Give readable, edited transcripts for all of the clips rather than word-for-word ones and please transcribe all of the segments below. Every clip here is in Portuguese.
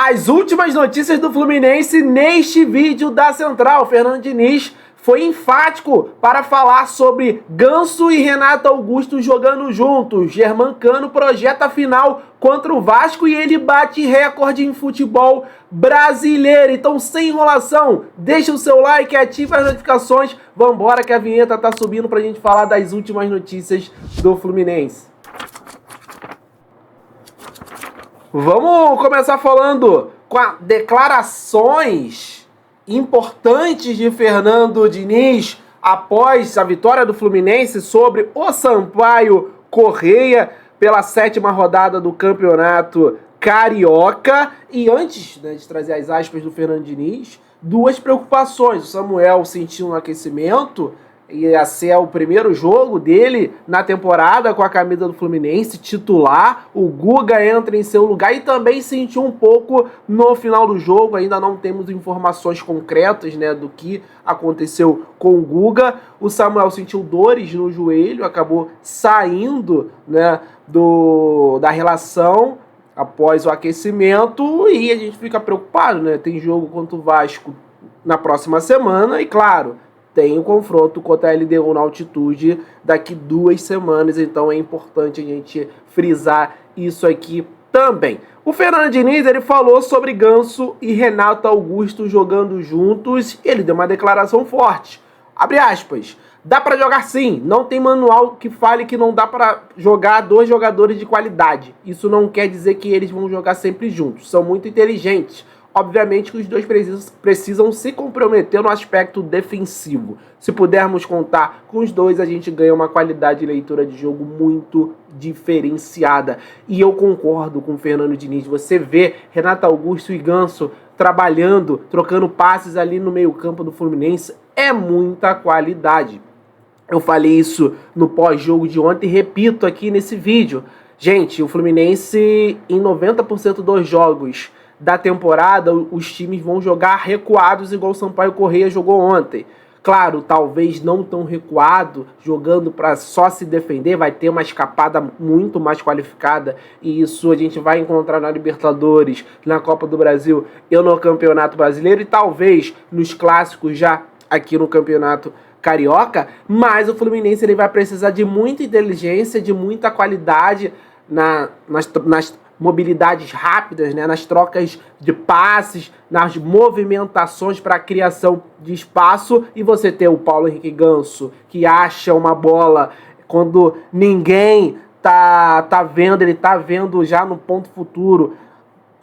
As últimas notícias do Fluminense neste vídeo da Central. Fernando Diniz foi enfático para falar sobre Ganso e Renato Augusto jogando juntos. Germancano projeta a final contra o Vasco e ele bate recorde em futebol brasileiro. Então, sem enrolação, deixa o seu like e ativa as notificações. Vambora que a vinheta tá subindo pra gente falar das últimas notícias do Fluminense. Vamos começar falando com as declarações importantes de Fernando Diniz após a vitória do Fluminense sobre o Sampaio Corrêa pela 7ª rodada do Campeonato Carioca. E antes, né, de trazer as aspas do Fernando Diniz, duas preocupações. O Samuel sentiu um aquecimento, ia ser o primeiro jogo dele na temporada com a camisa do Fluminense, titular. O Guga entra em seu lugar e também sentiu um pouco no final do jogo. Ainda não temos informações concretas, né, do que aconteceu com o Guga. O Samuel sentiu dores no joelho, acabou saindo, né, da relação após o aquecimento e a gente fica preocupado, né? Tem jogo contra o Vasco na próxima semana e, claro, tem o confronto contra a LDU na altitude daqui 2 semanas, então é importante a gente frisar isso aqui também. O Fernando Diniz, ele falou sobre Ganso e Renato Augusto jogando juntos, ele deu uma declaração forte. Abre aspas. Dá pra jogar sim, não tem manual que fale que não dá pra jogar 2 jogadores de qualidade. Isso não quer dizer que eles vão jogar sempre juntos, são muito inteligentes. Obviamente que os dois precisam se comprometer no aspecto defensivo. Se pudermos contar com os dois, a gente ganha uma qualidade de leitura de jogo muito diferenciada. E eu concordo com o Fernando Diniz. Você vê Renato Augusto e Ganso trabalhando, trocando passes ali no meio-campo do Fluminense, é muita qualidade. Eu falei isso no pós-jogo de ontem e repito aqui nesse vídeo. Gente, o Fluminense, em 90% dos jogos da temporada, os times vão jogar recuados igual o Sampaio Corrêa jogou ontem. Claro, talvez não tão recuado, jogando para só se defender, vai ter uma escapada muito mais qualificada e isso a gente vai encontrar na Libertadores, na Copa do Brasil e no Campeonato Brasileiro e talvez nos clássicos já aqui no Campeonato Carioca, mas o Fluminense ele vai precisar de muita inteligência, de muita qualidade nas mobilidades rápidas, né, nas trocas de passes, nas movimentações para a criação de espaço, e você ter o Paulo Henrique Ganso, que acha uma bola quando ninguém tá vendo, ele tá vendo já no ponto futuro,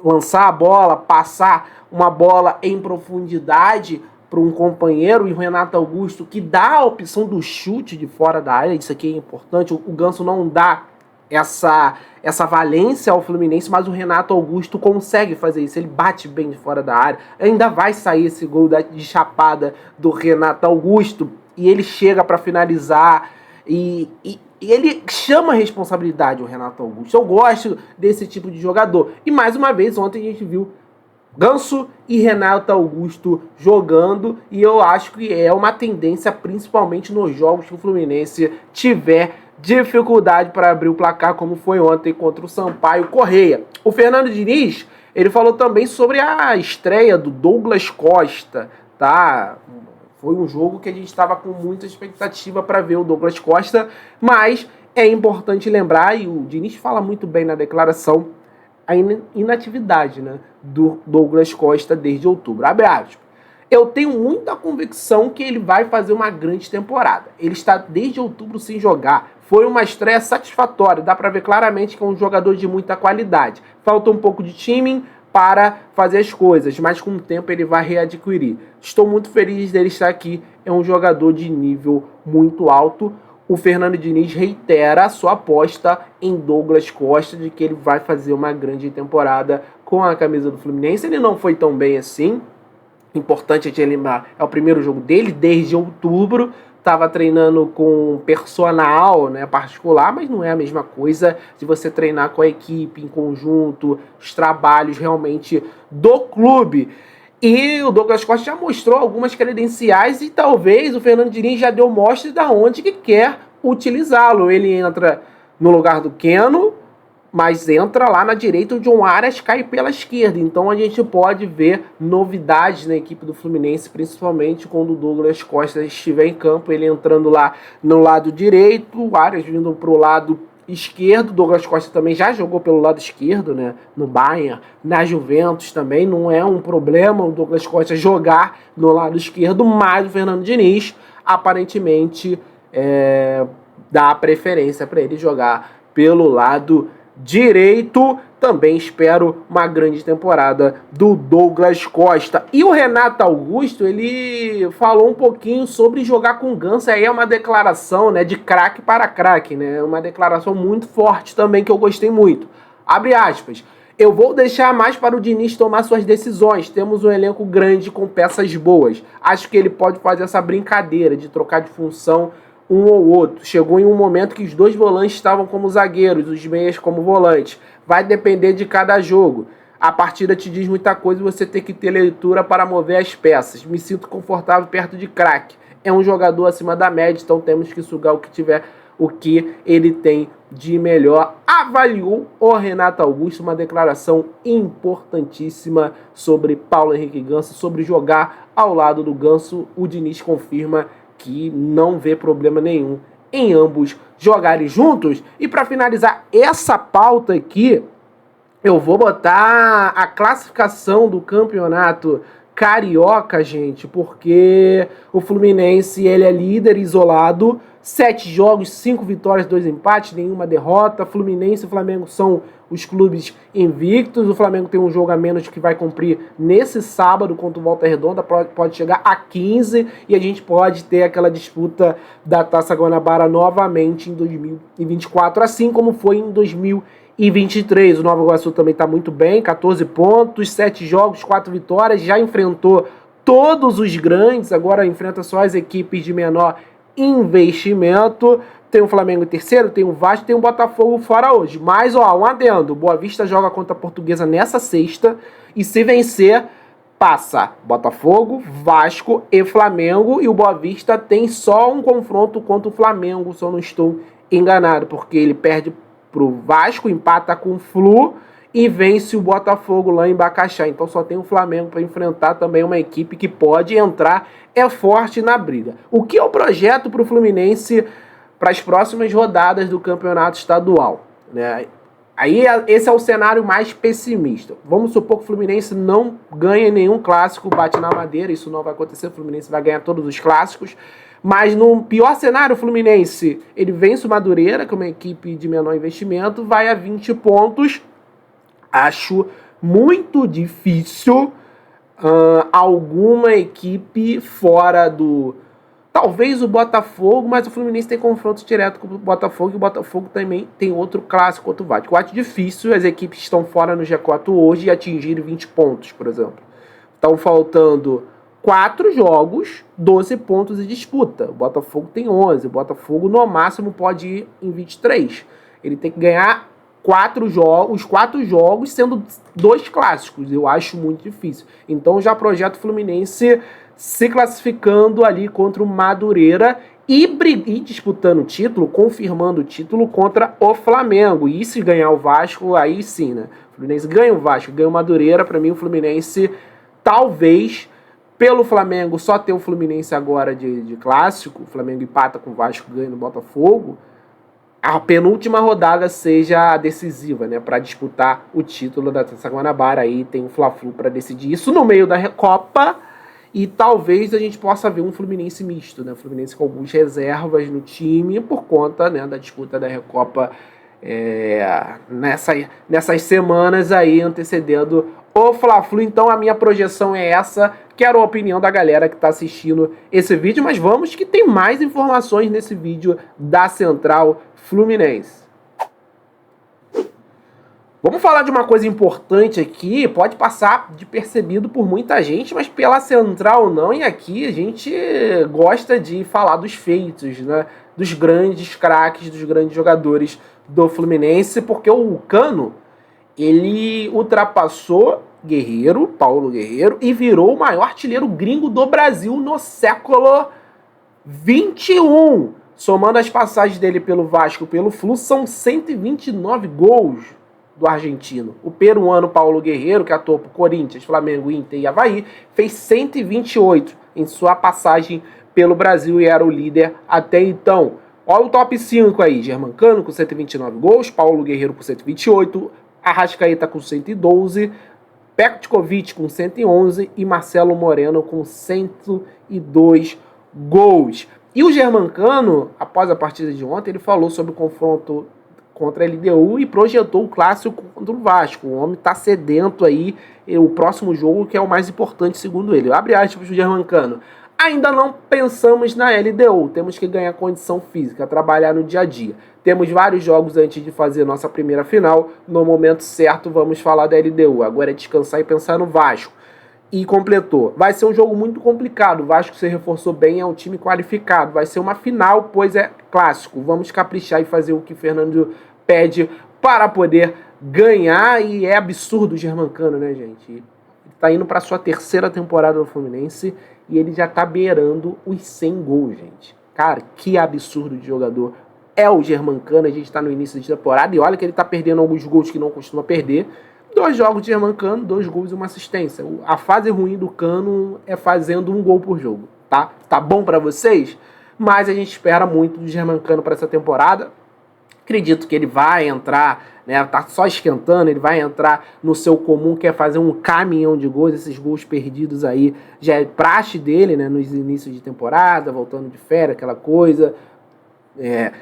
lançar a bola, passar uma bola em profundidade para um companheiro, e o Renato Augusto, que dá a opção do chute de fora da área, isso aqui é importante, o Ganso não dá essa valência ao Fluminense, mas o Renato Augusto consegue fazer isso, ele bate bem de fora da área, ainda vai sair esse gol de chapada do Renato Augusto, e ele chega para finalizar, e ele chama a responsabilidade, o Renato Augusto. Eu gosto desse tipo de jogador, e mais uma vez, ontem a gente viu Ganso e Renato Augusto jogando, e eu acho que é uma tendência, principalmente nos jogos que o Fluminense tiver dificuldade para abrir o placar, como foi ontem contra o Sampaio Corrêa. O Fernando Diniz, ele falou também sobre a estreia do Douglas Costa, tá? Foi um jogo que a gente estava com muita expectativa para ver o Douglas Costa, mas é importante lembrar, e o Diniz fala muito bem na declaração, a inatividade, né, do Douglas Costa desde outubro. Abre aspas. Eu tenho muita convicção que ele vai fazer uma grande temporada. Ele está desde outubro sem jogar. Foi uma estreia satisfatória. Dá para ver claramente que é um jogador de muita qualidade. Falta um pouco de timing para fazer as coisas, mas com o tempo ele vai readquirir. Estou muito feliz dele estar aqui. É um jogador de nível muito alto. O Fernando Diniz reitera a sua aposta em Douglas Costa, de que ele vai fazer uma grande temporada com a camisa do Fluminense. Ele não foi tão bem assim. Importante a gente lembrar, é o primeiro jogo dele desde outubro, estava treinando com personal, né, particular, mas não é a mesma coisa de você treinar com a equipe em conjunto, os trabalhos realmente do clube. E o Douglas Costa já mostrou algumas credenciais e talvez o Fernando Diniz já deu mostra de onde que quer utilizá-lo. Ele entra no lugar do Keno, mas entra lá na direita, o John Arias cai pela esquerda. Então a gente pode ver novidades na equipe do Fluminense, principalmente quando o Douglas Costa estiver em campo, ele entrando lá no lado direito, o Arias vindo para o lado esquerdo. Douglas Costa também já jogou pelo lado esquerdo, né, no Bayern, na Juventus também, não é um problema o Douglas Costa jogar no lado esquerdo, mas o Fernando Diniz aparentemente dá preferência para ele jogar pelo lado direito. Também espero uma grande temporada do Douglas Costa. E o Renato Augusto, ele falou um pouquinho sobre jogar com Ganso. Aí é uma declaração, né, de craque para craque, né? Uma declaração muito forte também que eu gostei muito. Abre aspas. Eu vou deixar mais para o Diniz tomar suas decisões. Temos um elenco grande com peças boas. Acho que ele pode fazer essa brincadeira de trocar de função um ou outro. Chegou em um momento que os dois volantes estavam como zagueiros, os meias como volantes. Vai depender de cada jogo. A partida te diz muita coisa e você tem que ter leitura para mover as peças. Me sinto confortável perto de craque. É um jogador acima da média, então temos que sugar o que ele tem de melhor. Avaliou o Renato Augusto, uma declaração importantíssima sobre Paulo Henrique Ganso, sobre jogar ao lado do Ganso. O Diniz confirma que não vê problema nenhum em ambos jogarem juntos. E para finalizar essa pauta aqui, eu vou botar a classificação do campeonato carioca, gente, porque o Fluminense, ele é líder isolado, 7 jogos, 5 vitórias, 2 empates, nenhuma derrota. Fluminense e Flamengo são os clubes invictos. O Flamengo tem um jogo a menos que vai cumprir nesse sábado contra o Volta Redonda, pode chegar a 15 e a gente pode ter aquela disputa da Taça Guanabara novamente em 2024, assim como foi em 2023. O Nova Iguaçu também está muito bem, 14 pontos, 7 jogos, 4 vitórias, já enfrentou todos os grandes, agora enfrenta só as equipes de menor investimento. Tem o Flamengo em terceiro, tem o Vasco, tem o Botafogo fora hoje. Mas, ó, um adendo, o Boa Vista joga contra a Portuguesa nessa sexta e se vencer, passa Botafogo, Vasco e Flamengo, e o Boa Vista tem só um confronto contra o Flamengo, se eu não estou enganado, porque ele perde pro Vasco, empata com o Flu e vence o Botafogo lá em Bacaxá. Então só tem o Flamengo para enfrentar também uma equipe que pode entrar forte na briga. O que é o projeto para o Fluminense para as próximas rodadas do campeonato estadual, né? Aí esse é o cenário mais pessimista. Vamos supor que o Fluminense não ganha nenhum clássico, bate na madeira, isso não vai acontecer, o Fluminense vai ganhar todos os clássicos. Mas no pior cenário, o Fluminense, ele vence o Madureira, que é uma equipe de menor investimento, vai a 20 pontos. Acho muito difícil alguma equipe fora do... Talvez o Botafogo, mas o Fluminense tem confronto direto com o Botafogo, e o Botafogo também tem outro clássico, outro Vasco. Eu acho difícil as equipes que estão fora no G4 hoje atingirem 20 pontos, por exemplo. Estão faltando 4 jogos, 12 pontos de disputa. O Botafogo tem 11. O Botafogo, no máximo, pode ir em 23. Ele tem que ganhar 4 jogos, sendo 2 clássicos. Eu acho muito difícil. Então, já projeto o Fluminense se classificando ali contra o Madureira e disputando o título, confirmando o título contra o Flamengo. E se ganhar o Vasco, aí sim, né? O Fluminense ganha o Vasco, ganha o Madureira. Para mim, o Fluminense, talvez... Pelo Flamengo, só ter o Fluminense agora de clássico, o Flamengo empata com o Vasco, ganha no Botafogo, a penúltima rodada seja a decisiva, né, para disputar o título da Taça Guanabara. Aí tem o Fla-Flu para decidir isso no meio da Recopa, e talvez a gente possa ver um Fluminense misto, né, Fluminense com algumas reservas no time por conta, né, da disputa da Recopa nessas semanas aí antecedendo o Fla-Flu. Então a minha projeção é essa. Quero a opinião da galera que está assistindo esse vídeo, mas vamos que tem mais informações nesse vídeo da Central Fluminense. Vamos falar de uma coisa importante aqui, pode passar de percebido por muita gente, mas pela Central não, e aqui a gente gosta de falar dos feitos, né? Dos grandes craques, dos grandes jogadores do Fluminense, porque o Cano, ele ultrapassou Paulo Guerreiro, e virou o maior artilheiro gringo do Brasil no século XXI. Somando as passagens dele pelo Vasco e pelo Flu, são 129 gols. do argentino. O peruano Paulo Guerreiro, que atuou por Corinthians, Flamengo, Inter e Avaí, fez 128 em sua passagem pelo Brasil e era o líder até então. Olha o top 5 aí, Germancano com 129 gols, Paulo Guerreiro com 128, Arrascaeta com 112, Petkovic com 111 e Marcelo Moreno com 102 gols. E o Germancano, após a partida de ontem, ele falou sobre o confronto contra a LDU e projetou o clássico contra o Vasco. O homem está sedento aí, o próximo jogo que é o mais importante segundo ele. Abre aspas pro Germancano. Ainda não pensamos na LDU, temos que ganhar condição física, trabalhar no dia a dia. Temos vários jogos antes de fazer nossa primeira final, no momento certo vamos falar da LDU, agora é descansar e pensar no Vasco. E completou, vai ser um jogo muito complicado, o Vasco se reforçou bem, é um time qualificado, vai ser uma final, pois é clássico, vamos caprichar e fazer o que Fernando pede para poder ganhar, e é absurdo o Germancano, né, gente? Ele tá indo para sua terceira temporada no Fluminense, e ele já tá beirando os 100 gols, gente. Cara, que absurdo de jogador é o Germancano. A gente tá no início de temporada e olha que ele tá perdendo alguns gols que não costuma perder. 2 jogos de Germancano, 2 gols e uma assistência. A fase ruim do Cano é fazendo 1 gol por jogo, tá? Tá bom pra vocês? Mas a gente espera muito do Germancano para essa temporada. Acredito que ele vai entrar, né, tá só esquentando, ele vai entrar no seu comum, que é fazer um caminhão de gols, esses gols perdidos aí, já é praxe dele, né, nos inícios de temporada, voltando de férias, aquela coisa,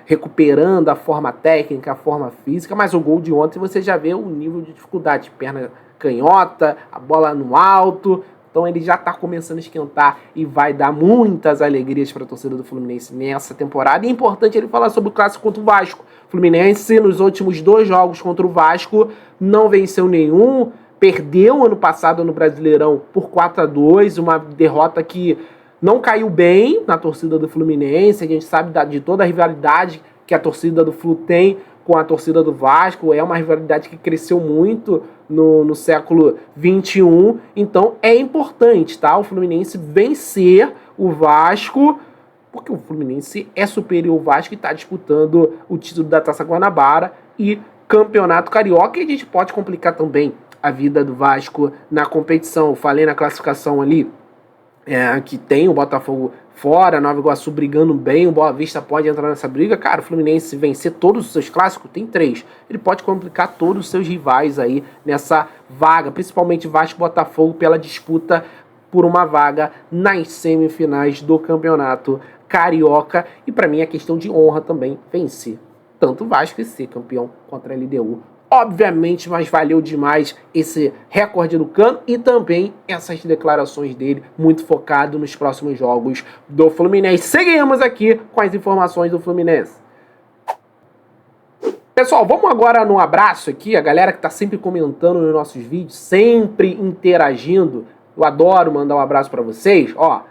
recuperando a forma técnica, a forma física, mas o gol de ontem você já vê o nível de dificuldade, perna canhota, a bola no alto. Então ele já está começando a esquentar e vai dar muitas alegrias para a torcida do Fluminense nessa temporada. E é importante ele falar sobre o clássico contra o Vasco. O Fluminense, nos últimos 2 jogos contra o Vasco, não venceu nenhum. Perdeu ano passado no Brasileirão por 4-2, uma derrota que não caiu bem na torcida do Fluminense. A gente sabe de toda a rivalidade que a torcida do Flu tem com a torcida do Vasco, é uma rivalidade que cresceu muito no século XXI, então é importante, tá? O Fluminense vencer o Vasco, porque o Fluminense é superior ao Vasco e está disputando o título da Taça Guanabara e Campeonato Carioca, e a gente pode complicar também a vida do Vasco na competição. Eu falei na classificação ali, que tem o Botafogo fora, Nova Iguaçu brigando bem, o Boa Vista pode entrar nessa briga. Cara, o Fluminense vencer todos os seus clássicos, tem 3. Ele pode complicar todos os seus rivais aí nessa vaga, principalmente Vasco e Botafogo, pela disputa por uma vaga nas semifinais do Campeonato Carioca. E para mim é questão de honra também vencer tanto o Vasco e ser campeão contra a LDU. Obviamente, mas valeu demais esse recorde do Cano e também essas declarações dele, muito focado nos próximos jogos do Fluminense. Seguimos aqui com as informações do Fluminense. Pessoal, vamos agora no abraço aqui, a galera que está sempre comentando nos nossos vídeos, sempre interagindo. Eu adoro mandar um abraço para vocês. Ó,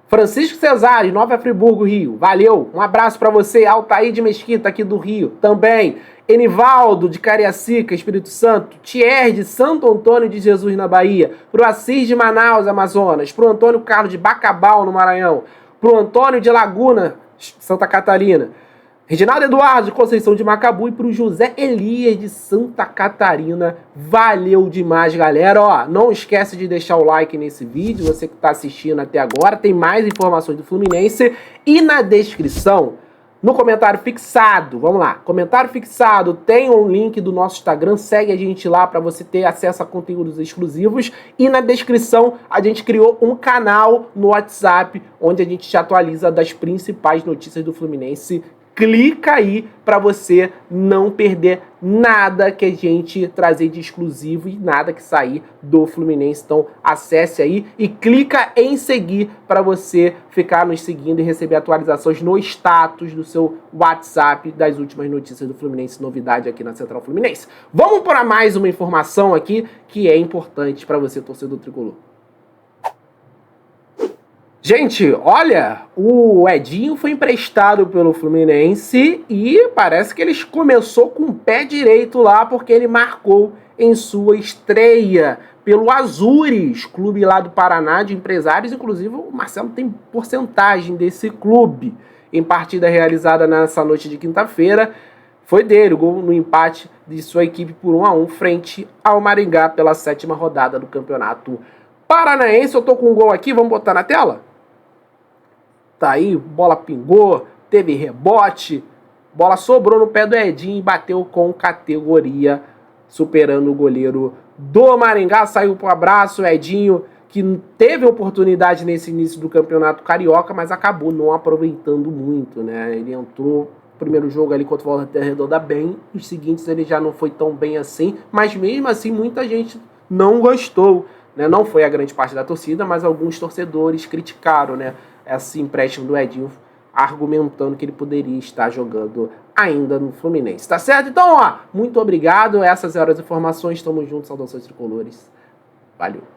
Francisco Cesário, Nova Friburgo, Rio. Valeu, um abraço para você. Altair de Mesquita, aqui do Rio, também. Enivaldo, de Cariacica, Espírito Santo. Thierry, de Santo Antônio de Jesus, na Bahia. Pro Assis, de Manaus, Amazonas. Pro Antônio Carlos, de Bacabal, no Maranhão. Pro Antônio, de Laguna, Santa Catarina. Reginaldo Eduardo, de Conceição de Macabu. E pro José Elias, de Santa Catarina. Valeu demais, galera. Ó, não esquece de deixar o like nesse vídeo. Você que tá assistindo até agora. Tem mais informações do Fluminense. E na descrição, no comentário fixado, vamos lá, comentário fixado, tem um link do nosso Instagram, segue a gente lá para você ter acesso a conteúdos exclusivos. E na descrição a gente criou um canal no WhatsApp, onde a gente te atualiza das principais notícias do Fluminense. Clica aí para você não perder nada que a gente trazer de exclusivo e nada que sair do Fluminense. Então acesse aí e clica em seguir para você ficar nos seguindo e receber atualizações no status do seu WhatsApp das últimas notícias do Fluminense, novidade aqui na Central Fluminense. Vamos para mais uma informação aqui que é importante para você, torcedor tricolor. Gente, olha, o Edinho foi emprestado pelo Fluminense e parece que ele começou com o pé direito lá, porque ele marcou em sua estreia pelo Azures, clube lá do Paraná de empresários. Inclusive o Marcelo tem porcentagem desse clube. Em partida realizada nessa noite de quinta-feira, foi dele, o gol no empate de sua equipe por 1-1 frente ao Maringá pela 7ª rodada do Campeonato Paranaense. Eu tô com um gol aqui, vamos botar na tela? Tá aí, bola pingou, teve rebote, bola sobrou no pé do Edinho e bateu com categoria, superando o goleiro do Maringá. Saiu pro abraço, Edinho, que teve oportunidade nesse início do Campeonato Carioca, mas acabou não aproveitando muito, né? Ele entrou no primeiro jogo ali contra o Volta Redonda bem, os seguintes ele já não foi tão bem assim, mas mesmo assim muita gente não gostou, né? Não foi a grande parte da torcida, mas alguns torcedores criticaram, né, esse empréstimo do Edinho, argumentando que ele poderia estar jogando ainda no Fluminense, tá certo? Então, ó, muito obrigado, essas eram as informações, tamo juntos, saudações tricolores, valeu!